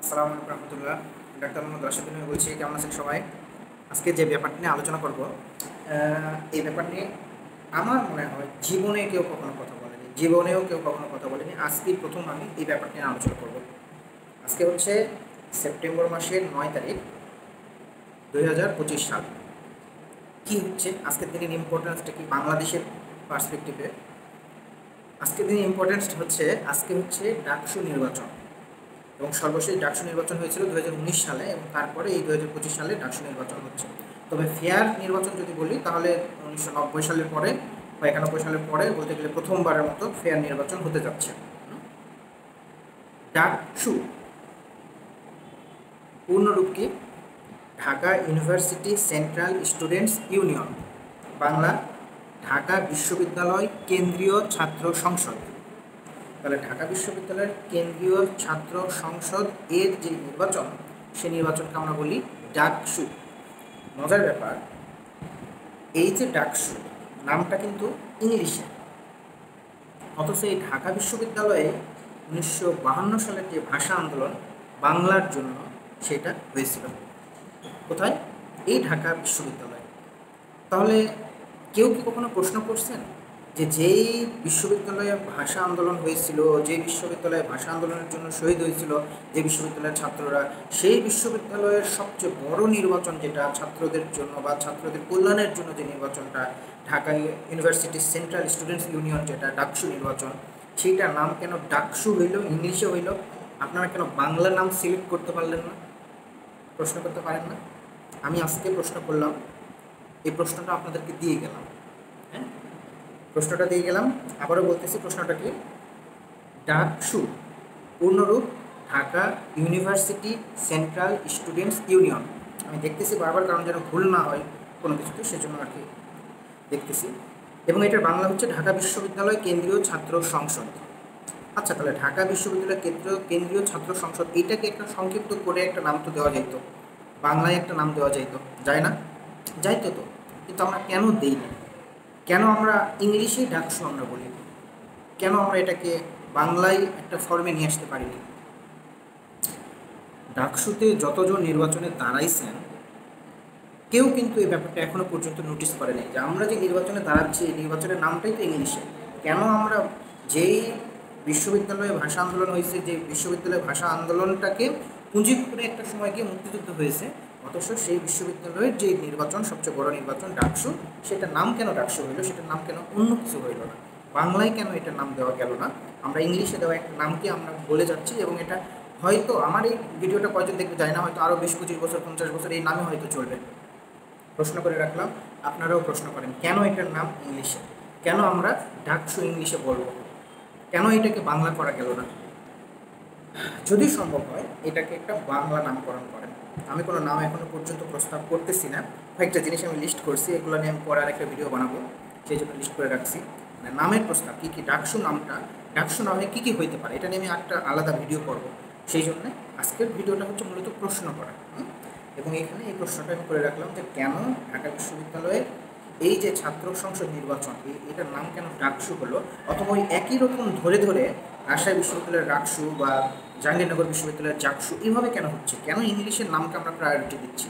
আসসালামু আলাইকুম রহমতুল্লাহ। ডাক্তার মোহাম্মদ রাশেদ আমি বলছি, কেমন আছেন সবাই? আজকে যে ব্যাপারটি নিয়ে আলোচনা করব, এই ব্যাপার নিয়ে আমার মনে হয় জীবনে কেউ কখনো কথা বলেনি, জীবনেও কেউ কখনো কথা বলেনি। আজকেই প্রথম আমি এই ব্যাপারটি নিয়ে আলোচনা করব। আজকে হচ্ছে সেপ্টেম্বর মাসের 9 তারিখ, 2025 সাল। কী হচ্ছে আজকের দিনের ইম্পর্টেন্সটা কি বাংলাদেশের পার্সপেক্টিভে? আজকের দিনের ইম্পর্টেন্স হচ্ছে আজকে হচ্ছে ডাকসু নির্বাচন, এবং সর্বশেষ ডাকসু নির্বাচন হয়েছিল 2019 সালে, এবং তারপরে এই 2025 সালে ডাকসু নির্বাচন হচ্ছে। তবে ফেয়ার নির্বাচন যদি বলি তাহলে 1990 সালের পরে বা 91 সালের পরে বলতে গেলে প্রথমবারের মতো ফেয়ার নির্বাচন হতে যাচ্ছে। ডাকসু পূর্ণরূপ কি? Dhaka university central students union, Bangla Dhaka বিশ্ববিদ্যালয় কেন্দ্রীয় ছাত্র সংসদ। তাহলে ঢাকা বিশ্ববিদ্যালয়ের কেন্দ্রীয় ছাত্র সংসদ এর যে নির্বাচন, সেই নির্বাচনকে আমরা বলি ডাকসু। মজার ব্যাপার, এই যে ডাকসু নামটা কিন্তু ইংলিশে, অথচ এই ঢাকা বিশ্ববিদ্যালয়ে 1952 সালের যে ভাষা আন্দোলন বাংলার জন্য, সেটা হয়েছিল কোথায়? এই ঢাকা বিশ্ববিদ্যালয়ে। তাহলে কেউ কি কখনো প্রশ্ন করছেন যে যেই বিশ্ববিদ্যালয়ে ভাষা আন্দোলন হয়েছিল, যে বিশ্ববিদ্যালয়ে ভাষা আন্দোলনের জন্য শহীদ হয়েছিল যে বিশ্ববিদ্যালয়ের ছাত্ররা, সেই বিশ্ববিদ্যালয়ের সবচেয়ে বড় নির্বাচন যেটা ছাত্রদের জন্য বা ছাত্রদের কল্যাণের জন্য যে নির্বাচনটা, Dhaka university central students union যেটা ডাকসু নির্বাচন, সেইটার নাম কেন ডাকসু হইল, ইংলিশে হইল? আপনারা কেন বাংলা নাম সিলেক্ট করতে পারলেন না? প্রশ্ন করতে পারেন না? আমি আজকে প্রশ্ন করলাম, এই প্রশ্নটা আপনাদেরকে দিয়ে গেলাম। হ্যাঁ, প্রশ্নটা দিয়ে গেলাম, আবারও বলতেছি প্রশ্নটা কি? ডাকসু পূর্ণরূপ Dhaka university central students union. আমি দেখতেছি বারবার, কারণ যেন ভুল না হয় কোনো কিছুতে, সেজন্য আর কি দেখতেছি। এবং এটার বাংলা হচ্ছে ঢাকা বিশ্ববিদ্যালয় কেন্দ্রীয় ছাত্র সংসদ। আচ্ছা, তাহলে ঢাকা বিশ্ববিদ্যালয় কেন্দ্রীয় ছাত্র সংসদ, এইটাকে একটা সংক্ষিপ্ত করে একটা নাম তো দেওয়া যাইতো, বাংলায় একটা নাম দেওয়া যাইতো, যায় না? যাইতো তো, কিন্তু আমরা কেন দেই না? কেন আমরা ইংলিশেই ডাকসু আমরা বলি? কেন আমরা এটাকে বাংলায় একটা ফর্মে নিয়ে আসতে পারিনি? ডাকসুতে যতজন নির্বাচনে দাঁড়াইছেন, কেউ কিন্তু এই ব্যাপারটা এখনও পর্যন্ত নোটিস করে নাই যে আমরা যে নির্বাচনে দাঁড়াচ্ছি, এই নির্বাচনের নামটাই তো ইংলিশে। কেন আমরা যেই বিশ্ববিদ্যালয়ে ভাষা আন্দোলন হয়েছে, যে বিশ্ববিদ্যালয়ে ভাষা আন্দোলনটাকে পুঁজি করে একটা সময় গিয়ে মুক্তিযুদ্ধ হয়েছে, অথচ সেই বিশ্ববিদ্যালয়ের যে নির্বাচন, সবচেয়ে বড় নির্বাচন ডাকসু, সেটার নাম কেন ডাকসু হইল? সেটার নাম কেন অন্য কিছু হইল না? বাংলায় কেন এটার নাম দেওয়া গেল না? আমরা ইংলিশে দেওয়া একটা নামকে আমরা বলে যাচ্ছি, এবং এটা হয়তো আমার এই ভিডিওটা কয়জন দেখতে যায় না, হয়তো আরও 20-25 বছর 50 বছর এই নামে হয়তো চলবে। প্রশ্ন করে রাখলাম, আপনারাও প্রশ্ন করেন কেন এটার নাম ইংলিশে? কেন আমরা ডাকসু ইংলিশে বলবো? কেন এটাকে বাংলা করা গেল না? যদি সম্ভব হয় এটাকে একটা বাংলা নামকরণ করেন। আমি কোনো নাম এখনো পর্যন্ত প্রস্তাব করতেছি না। কয়েকটা জিনিস আমি লিস্ট করছি, এগুলো নিয়ে আমি পরে আরেকটা ভিডিও বানাবো, সেই জন্য লিস্ট করে রাখছি। মানে নামের প্রস্তাব কী কী, ডাকসু নামটা, ডাকসু নামে কী কী হইতে পারে, এটা নিয়ে আমি একটা আলাদা ভিডিও করব। সেই জন্যে আজকের ভিডিওটা হচ্ছে মূলত প্রশ্ন করা। এবং এখানে এই প্রশ্নটা আমি করে রাখলাম যে কেন ঢাকা বিশ্ববিদ্যালয়ের এই যে ছাত্র সংসদ নির্বাচন, এটার নাম কেন ডাকসু হলো, অথবা ওই একই রকম ধরে ধরে রাজশাহী বিশ্ববিদ্যালয়ের ডাকসু বা জাহাঙ্গীরনগর বিশ্ববিদ্যালয়ের জাকসু, এইভাবে কেন হচ্ছে? কেন ইংলিশের নামকে আমরা প্রায়োরিটি দিচ্ছি?